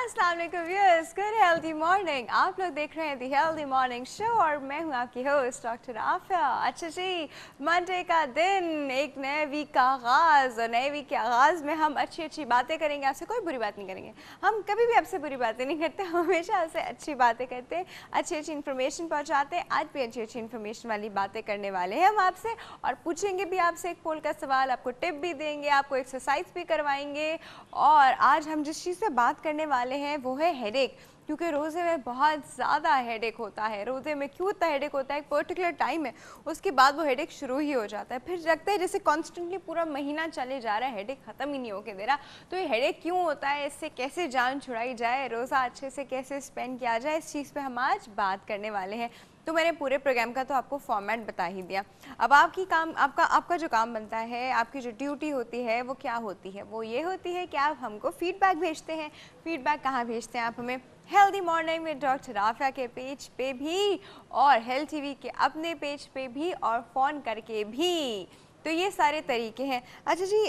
अस्सलाम वालेकुम viewers, good healthy morning. आप लोग देख रहे हैं दी हेल्दी मॉर्निंग शो और मैं हूं आपकी होस्ट डॉक्टर आफिया। अच्छा जी, मंडे का दिन, एक नए वीक का आगाज़, और नए वीक के आगाज़ में हम अच्छी अच्छी बातें करेंगे। आपसे कोई बुरी बात नहीं करेंगे, हम कभी भी आपसे बुरी बातें नहीं करते, हमेशा आपसे अच्छी बातें करते हैं, अच्छी अच्छी इन्फॉर्मेशन पहुँचाते हैं। आज भी अच्छी अच्छी इन्फॉर्मेशन वाली बातें करने वाले हैं हम आपसे, और पूछेंगे भी आपसे एक पोल का सवाल, आपको टिप भी देंगे, आपको एक्सरसाइज भी करवाएंगे। और आज हम जिस चीज़ से बात करने वाले हैं वो है हेडेक, क्योंकि रोज़े में बहुत ज़्यादा हेडेक होता है। रोज़े में क्यों इतना हेडेक होता है, एक पर्टिकुलर टाइम है, उसके बाद वो हेडेक शुरू ही हो जाता है, फिर लगता है जैसे कॉन्स्टेंटली पूरा महीना चले जा रहा है, हेडेक ख़त्म ही नहीं होके दे रहा। तो ये हेडेक क्यों होता है, इससे कैसे जान छुड़ाई जाए, रोज़ा अच्छे से कैसे स्पेंड किया जाए, इस चीज़ पर हम आज बात करने वाले हैं। तो मैंने पूरे प्रोग्राम का तो आपको फॉर्मेट बता ही दिया। अब आपका जो काम बनता है, आपकी जो ड्यूटी होती है वो क्या होती है, वो ये होती है कि आप हमको फीडबैक भेजते हैं। फीडबैक कहाँ भेजते हैं आप हमें? हेल्दी मॉर्निंग में डॉक्टर आफिया के पेज पे भी, और हेल्थ टीवी के अपने पेज पे भी, और फ़ोन करके भी। तो ये सारे तरीके हैं। अच्छा जी,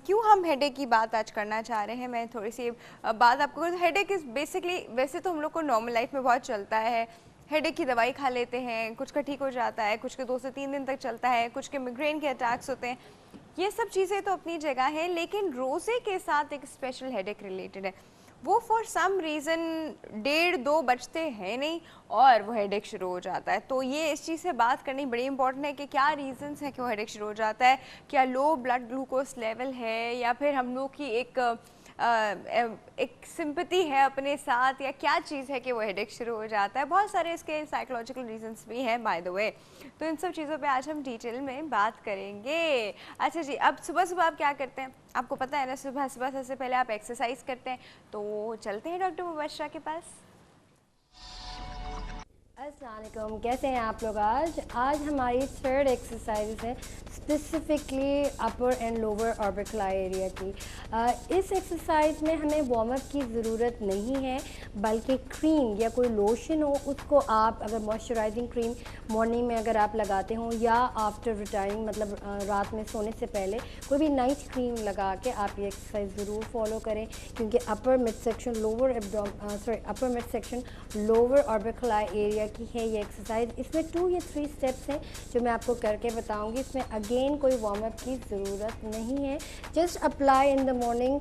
क्यों हम हेडेक की बात आज करना चाह रहे हैं, मैं थोड़ी सी बात आपको। हेडेक इज़ बेसिकली, वैसे तो हम लोग को नॉर्मल लाइफ में बहुत चलता है, हेडेक की दवाई खा लेते हैं, कुछ का ठीक हो जाता है, कुछ के 2 से 3 दिन तक चलता है, कुछ के मिग्रेन के अटैक्स होते हैं। ये सब चीज़ें तो अपनी जगह है, लेकिन रोज़े के साथ एक स्पेशल हेडेक रिलेटेड है। वो फॉर सम रीज़न 1:30-2 बजते हैं नहीं और वो हेडेक शुरू हो जाता है। तो ये इस चीज़ से बात करनी बड़ी इंपॉर्टेंट है कि क्या रीज़न्स हैं कि वो हेडेक शुरू हो जाता है। क्या लो ब्लड ग्लूकोज लेवल है, या फिर हम लोग की एक सिंपैथी है अपने साथ, या क्या चीज़ है कि वो हेडेक शुरू हो जाता है। बहुत सारे इसके साइकोलॉजिकल रीजंस भी हैं बाय द वे। तो इन सब चीज़ों पे आज हम डिटेल में बात करेंगे। अच्छा जी, अब सुबह सुबह आप क्या करते हैं, आपको पता है ना, सुबह सुबह सबसे पहले आप एक्सरसाइज करते हैं। तो चलते हैं डॉक्टर मुबशरा के पास। अस्सलाम वालेकुम, कैसे हैं आप लोग? आज हमारी थर्ड एक्सरसाइज है specifically upper and lower orbicular area की। इस एक्सरसाइज में हमें वार्म अप की ज़रूरत नहीं है, बल्कि क्रीम या कोई लोशन हो, उसको आप अगर मॉइस्चराइजिंग क्रीम मॉर्निंग में अगर आप लगाते हो, या आफ्टर रिटायरिंग मतलब रात में सोने से पहले कोई भी नाइट क्रीम लगा के आप ये एक्सरसाइज ज़रूर फॉलो करें, क्योंकि upper mid section lower orbicular area की है ये एक्सरसाइज। इसमें 2 या 3 स्टेप्स हैं जो मैं आपको करके बताऊंगी। इसमें अगेन कोई वार्म अप की ज़रूरत नहीं है, just apply in the morning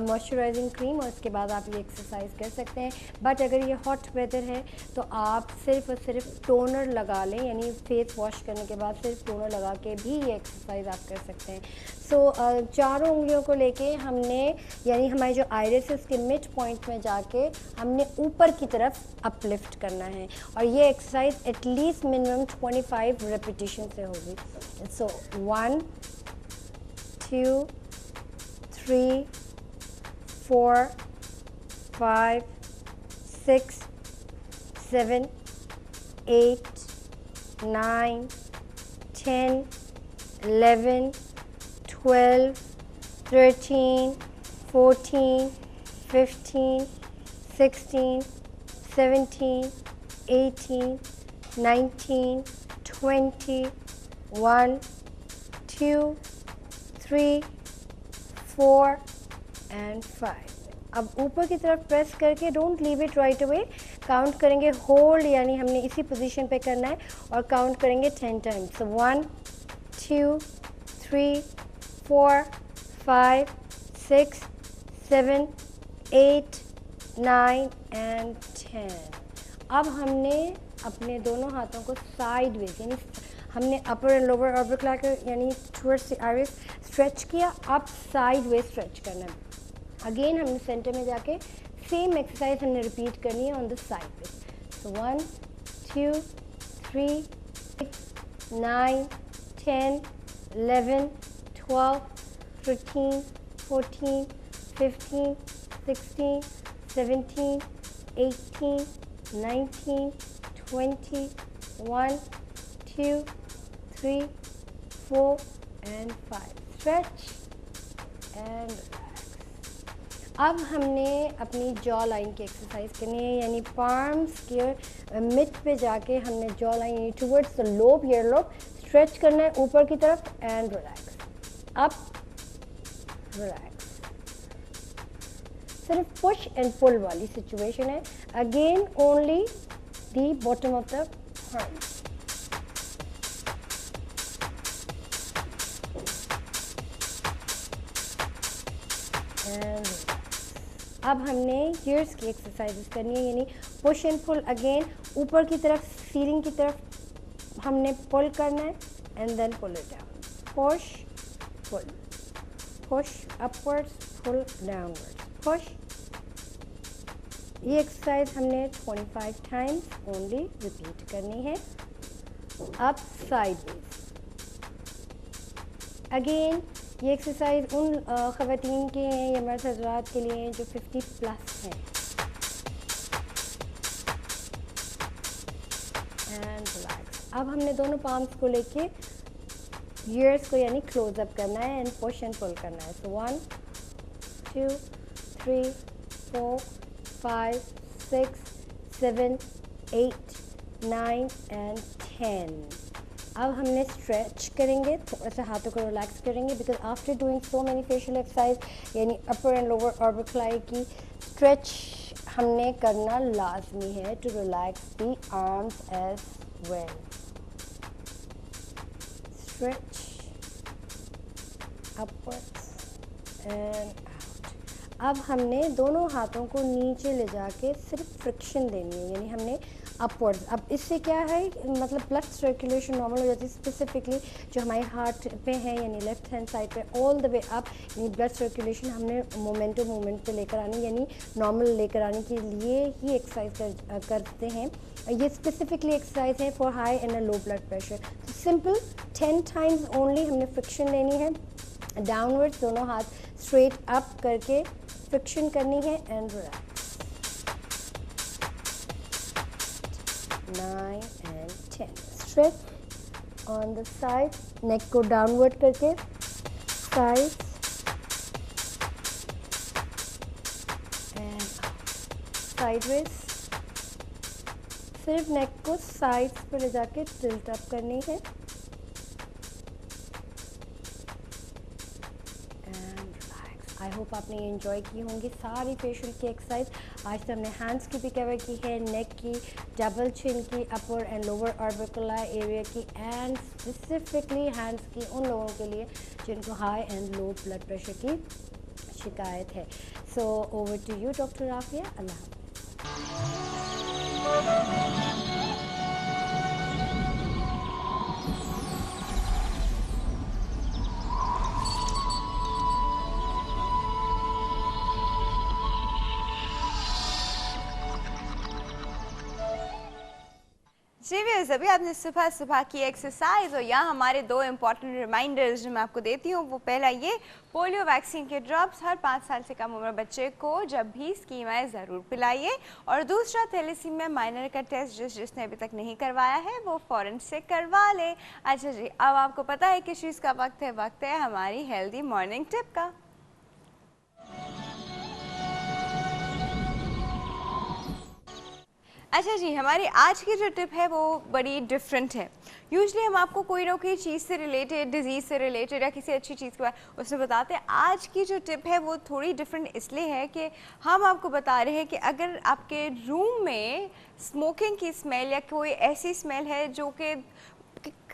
moisturising cream, और उसके बाद आप ये एक्सरसाइज कर सकते हैं। बट अगर ये हॉट वेदर है तो आप सिर्फ और सिर्फ टोनर लगा लें, यानी फेस वॉश करने के बाद सिर्फ टोनर लगा के भी ये एक्सरसाइज आप कर सकते हैं। सो चारों उंगलियों को लेके हमने, यानी हमारी जो आइरिस है उसके मिड पॉइंट में जाके हमने ऊपर की तरफ अपलिफ्ट करना है, और ये एक्सरसाइज एटलीस्ट मिनिमम 25 रेपिटेशन से होगी। सो 1 2 3 4 5 6 7 8 9 10 11 12 13 14 15 16 17 18 19 20 1 2 3 4 एंड 5। अब ऊपर की तरफ प्रेस करके don't leave it right away, count करेंगे होल्ड, यानी हमने इसी पोजीशन पे करना है, और काउंट करेंगे 10 टाइम्स। 1 2 3 4 5 6 7 8 9 एंड 10। अब हमने अपने दोनों हाथों को साइड वेज, यानी हमने अपर एंड लोअर ऑर्बिकुलर यानी टुवर्ड्स द आइरिस स्ट्रेच किया, अब साइड वेज स्ट्रेच करना है। अगेन हमने सेंटर में जाके सेम एक्सरसाइज हमने रिपीट करनी है on the sideways. So 1 2 3 9 10 11 12 13 14 15 16 17 18 19 20 1 2 3 4 and 5। Stretch and relax। अब हमने अपनी जॉ लाइन की एक्सरसाइज करनी है, यानी पार्म्स के मिड पे जाके हमने जॉ लाइन यानी towards the lobe, ear lobe stretch करना है ऊपर की तरफ, एंड रिलैक्स, अप रिलैक्स। सिर्फ पुश एंड पुल वाली सिचुएशन है। Again only the bottom of the hand. अब हमने ईयर्स की एक्सरसाइजेस करनी है, यानी पुश एंड पुल। अगेन ऊपर की तरफ, सीलिंग की तरफ हमने पुल करना है and then pull it down. Push pull, push upwards, pull downwards, push. ये एक्सरसाइज हमने 25 टाइम्स ओनली रिपीट करनी है। अब साइडवेज। अगेन ये एक्सरसाइज उन ख़वातीन के हैं या मर्द हज़रात के लिए हैं जो 50 प्लस हैं। And relax. अब हमने दोनों पाम्स को लेके ईयर्स को यानी क्लोज अप करना है एंड पुश एंड पुल करना है। सो 1 2 3 4 5 6 7 8 9 एंड 10। अब हमने स्ट्रेच करेंगे, थोड़ा सा हाथों को रिलैक्स करेंगे because after doing so many facial exercise यानी अपर एंड लोअर ऑर्बिकुलाई की स्ट्रेच हमने करना लाजमी है to relax the arms as well. Stretch upwards and out. अब हमने दोनों हाथों को नीचे ले जाके सिर्फ फ्रिक्शन देनी है, यानी हमने अपवर्ड्स। अब इससे क्या है, मतलब ब्लड सर्कुलेशन नॉर्मल हो जाती है, स्पेसिफिकली जो हमारे हार्ट पे है यानी लेफ्ट हैंड साइड पे ऑल द वे अप, यानी ब्लड सर्कुलेशन हमने मोमेंट पे लेकर आनी, यानी नॉर्मल लेकर आने के लिए ही एक्सरसाइज करते हैं। ये स्पेसिफिकली एक्सरसाइज है for high and low blood pressure. Simple 10 times only हमने फ्रिक्शन लेनी है, डाउनवर्ड्स दोनों हाथ स्ट्रेट अप करके फ्रिक्शन करनी है and relax. 9 and 10. Stretch on the side, neck को downward करके sides and sideways। सिर्फ neck को sides पर ले जाके tilt up करनी है and relax। आई होप आपने ये enjoy की होंगी सारी फेशियल की एक्सरसाइज। आज तो हमने हैंड्स की भी कवर की है, नेक की, डबल चिन की, upper and lower orbicular area की एंड स्पेसिफिकली हैंड्स की उन लोगों के लिए जिनको high and low blood pressure की शिकायत है। So over to you doctor Afia. अल्लाह हाफ़िज़। जी व्यूअर्स, अभी आपने सुबह सुबह की एक्सरसाइज और यहाँ हमारे दो इम्पॉर्टेंट रिमाइंडर्स जो मैं आपको देती हूँ। वो पहला ये, पोलियो वैक्सीन के ड्रॉप्स हर 5 साल से कम उम्र बच्चे को जब भी स्कीम आए ज़रूर पिलाइए। और दूसरा, थैलेसीमिया माइनर का टेस्ट जिसने अभी तक नहीं करवाया है वो फ़ौरन से करवा ले। अच्छा जी, अब आपको पता है किस चीज़ का वक्त है हमारी हेल्दी मॉर्निंग टिप का। अच्छा जी, हमारी आज की जो टिप है वो बड़ी डिफरेंट है। यूजली हम आपको कोई ना कोई चीज़ से रिलेटेड, डिजीज़ से रिलेटेड या किसी अच्छी चीज़ के बारे उसमें बताते हैं। आज की जो टिप है वो थोड़ी डिफरेंट इसलिए है कि हम आपको बता रहे हैं कि अगर आपके रूम में स्मोकिंग की स्मेल या कोई ऐसी स्मेल है जो कि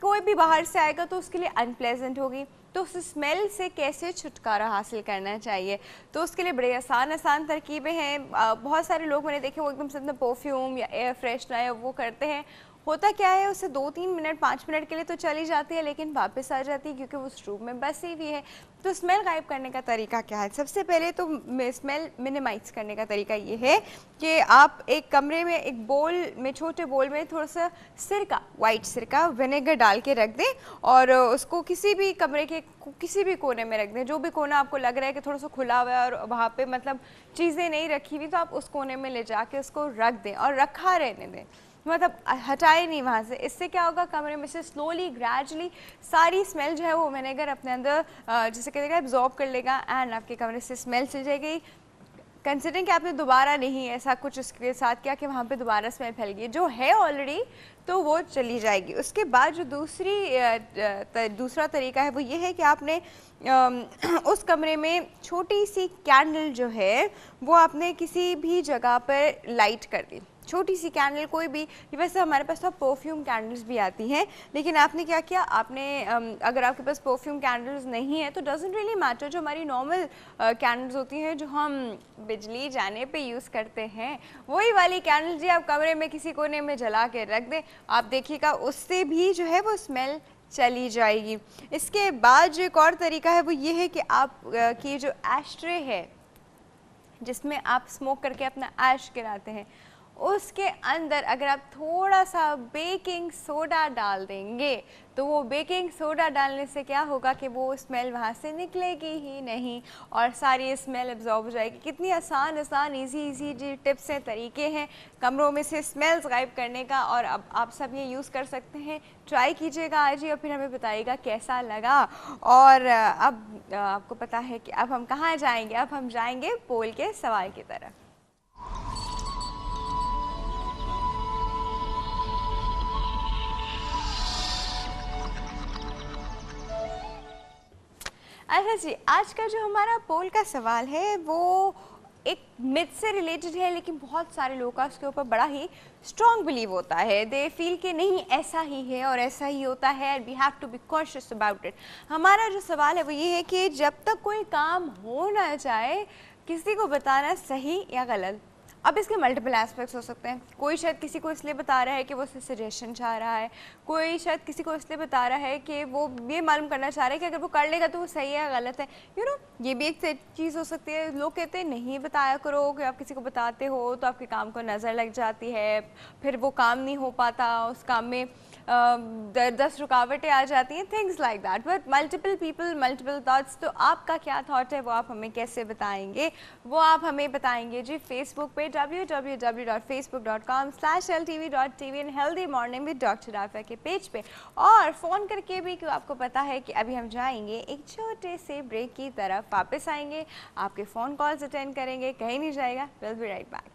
कोई भी बाहर से आएगा तो उसके लिए अनप्लेजेंट होगी, तो उस स्मेल से कैसे छुटकारा हासिल करना चाहिए। तो उसके लिए बड़े आसान तरकीबें हैं। बहुत सारे लोग मैंने देखे वो एकदम से परफ्यूम या एयर फ्रेशनर वो करते हैं। होता क्या है, उससे 2-3 मिनट 5 मिनट के लिए तो चली जाती है लेकिन वापस आ जाती है क्योंकि वो उस रूम में बसी हुई है। तो स्मेल गायब करने का तरीका क्या है? सबसे पहले तो स्मेल मिनिमाइज करने का तरीका ये है कि आप एक कमरे में एक बोल में, छोटे बोल में थोड़ा सा सिरका, वाइट सिरका विनेगर डाल के रख दें और उसको किसी भी कमरे के किसी भी कोने में रख दें। जो भी कोना आपको लग रहा है कि थोड़ा सा खुला हुआ है और वहाँ पे मतलब चीज़ें नहीं रखी हुई, तो आप उस कोने में ले जाके उसको रख दें और रखा रहने दें, मतलब हटाए नहीं वहाँ से। इससे क्या होगा, कमरे में से स्लोली ग्रेजुअली सारी स्मेल जो है वो विनेगर अपने अंदर जैसे कहते हैं एब्जॉर्ब कर लेगा एंड आपके कमरे से स्मेल चल जाएगी। कंसिडरिंग कि आपने दोबारा नहीं ऐसा कुछ उसके साथ किया कि वहाँ पे दोबारा स्मेल फैल गई, जो है ऑलरेडी तो वो चली जाएगी। उसके बाद जो दूसरा तरीका है वो ये है कि आपने उस कमरे में छोटी सी कैंडल जो है वो आपने किसी भी जगह पर लाइट कर दी, छोटी सी कैंडल कोई भी। वैसे हमारे पास तो परफ्यूम कैंडल्स भी आती हैं, लेकिन आपने क्या किया, आपने अगर आपके पास परफ्यूम कैंडल्स नहीं है तो डजंट रियली मैटर, जो हमारी नॉर्मल कैंडल्स होती हैं जो हम बिजली जाने पे यूज़ करते हैं, वही वाली कैंडल जी आप कमरे में किसी कोने में जला के रख दें, आप देखिएगा उससे भी जो है वो स्मेल चली जाएगी। इसके बाद जो एक और तरीका है वो ये है कि आप की जो एशट्रे है जिसमें आप स्मोक करके अपना ऐश गिराते हैं, उसके अंदर अगर आप थोड़ा सा बेकिंग सोडा डाल देंगे तो वो बेकिंग सोडा डालने से क्या होगा कि वो स्मेल वहाँ से निकलेगी ही नहीं और सारी स्मेल एब्जॉर्ब हो जाएगी। कितनी आसान इजी जी टिप्स हैं, तरीके हैं कमरों में से स्मेल्स गायब करने का, और अब आप सब ये यूज़ कर सकते हैं। ट्राई कीजिएगा आज ही और फिर हमें बताइएगा कैसा लगा। और अब आपको पता है कि अब हम कहाँ जाएंगे, अब हम जाएंगे पोल के सवाल की तरफ। अच्छा जी, आज का जो हमारा पोल का सवाल है वो एक मिथ से रिलेटेड है, लेकिन बहुत सारे लोगों का उसके ऊपर बड़ा ही स्ट्रॉन्ग बिलीव होता है। दे फील कि नहीं ऐसा ही है और ऐसा ही होता है, we have to be conscious about it. हमारा जो सवाल है वो ये है कि जब तक कोई काम हो ना जाए किसी को बताना सही या गलत। अब इसके मल्टीपल एस्पेक्ट्स हो सकते हैं। कोई शायद किसी को इसलिए बता रहा है कि वो उससे सजेशन चाह रहा है, कोई शायद किसी को इसलिए बता रहा है कि वो ये मालूम करना चाह रहा है कि अगर वो कर लेगा तो वो सही है या गलत है। ये भी एक चीज़ हो सकती है। लोग कहते हैं नहीं बताया करो, कि आप किसी को बताते हो तो आपके काम को नज़र लग जाती है, फिर वो काम नहीं हो पाता, उस काम में 10 रुकावटें आ जाती हैं, things like that. But multiple people multiple thoughts. तो आपका क्या थॉट है वो आप हमें कैसे बताएंगे, वो आप हमें बताएंगे जी फेसबुक पे www.facebook.com/ltv.tv and healthy morning with doctor Afia के पेज पे, और फ़ोन करके भी, क्यों आपको पता है कि अभी हम जाएंगे एक छोटे से ब्रेक की तरफ, वापस आएंगे, आपके फ़ोन कॉल्स अटेंड करेंगे, कहीं नहीं जाएगा। Will be right back.